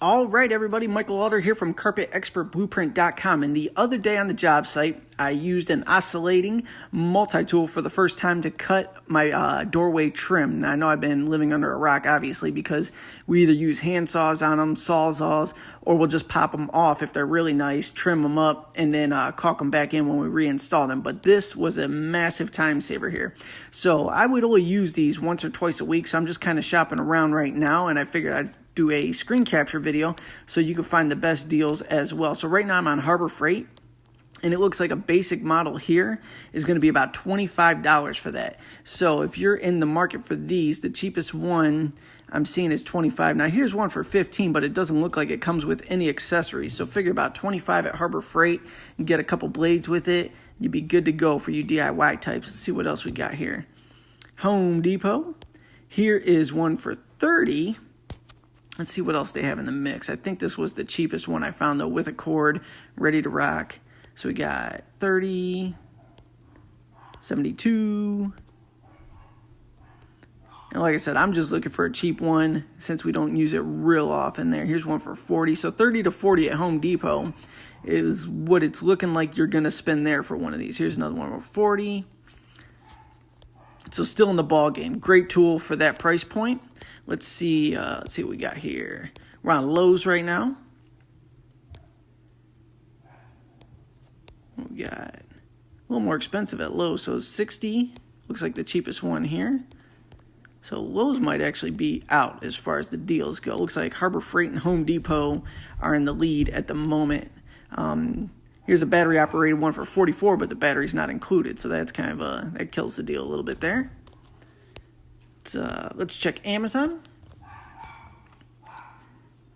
All right, everybody, Michael Alder here from CarpetExpertBlueprint.com. And the other day on the job site, I used an oscillating multi-tool for the first time to cut my doorway trim. Now, I know I've been living under a rock, obviously, because we either use hand saws on them, sawzalls, or we'll just pop them off if they're really nice, trim them up, and then caulk them back in when we reinstall them. But this was a massive time saver here. So I would only use these once or twice a week, so I'm just kind of shopping around right now, and I figured I'd do a screen capture video so you can find the best deals as well. So right now I'm on Harbor Freight, and it looks like a basic model here is going to be about $25 for that. So if you're in the market for these, the cheapest one I'm seeing is $25. Now here's one for $15, but it doesn't look like it comes with any accessories. So figure about $25 at Harbor Freight and get a couple blades with it. You'd be good to go for you DIY types. Let's see what else we got here. Home Depot. Here is one for $30. Let's see what else they have in the mix. I think this was the cheapest one I found, though, with a cord, ready to rock. So we got 30, 72. And like I said, I'm just looking for a cheap one since we don't use it real often there. Here's one for 40. So 30 to 40 at Home Depot is what it's looking like you're going to spend there for one of these. Here's another one for 40. So still in the ball game. Great tool for that price point. Let's see what we got here. We're on Lowe's right now. We got a little more expensive at Lowe's, so 60 looks like the cheapest one here. So Lowe's might actually be out as far as the deals go. Looks like Harbor Freight and Home Depot are in the lead at the moment. Here's a battery operated one for 44, but the battery's not included, so that's kind of that kills the deal a little bit there. Let's check Amazon.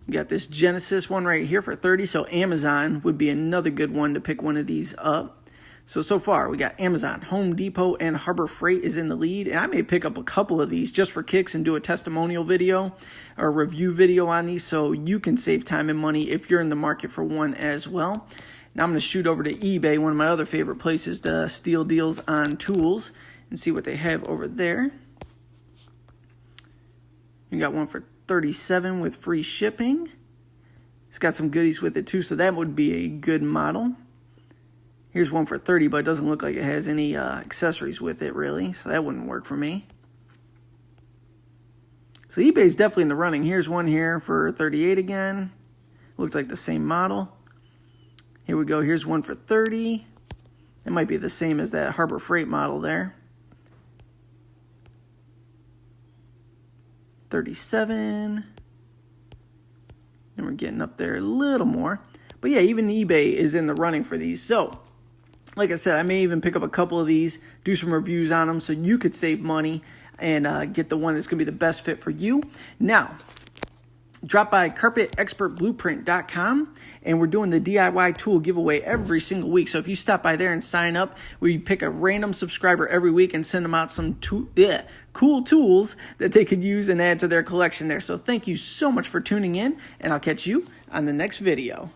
We got this Genesis one right here for 30, so Amazon would be another good one to pick one of these up. So far, we got Amazon, Home Depot, and Harbor Freight is in the lead. And I may pick up a couple of these just for kicks and do a testimonial video or a review video on these so you can save time and money if you're in the market for one as well. Now I'm going to shoot over to eBay, one of my other favorite places to steal deals on tools, and see what they have over there. You got one for 37 with free shipping. It's got some goodies with it too, so that would be a good model. Here's one for 30, but it doesn't look like it has any accessories with it really, so that wouldn't work for me. So eBay's definitely in the running. Here's one here for 38 again. Looks like the same model. Here we go. Here's one for 30. It might be the same as that Harbor Freight model there. 37. And we're getting up there a little more. But yeah, even eBay is in the running for these. So, like I said, I may even pick up a couple of these, do some reviews on them so you could save money and get the one that's going to be the best fit for you. Now, drop by CarpetExpertBlueprint.com, and we're doing the DIY tool giveaway every single week. So if you stop by there and sign up, we pick a random subscriber every week and send them out some cool tools that they could use and add to their collection there. So thank you so much for tuning in, and I'll catch you on the next video.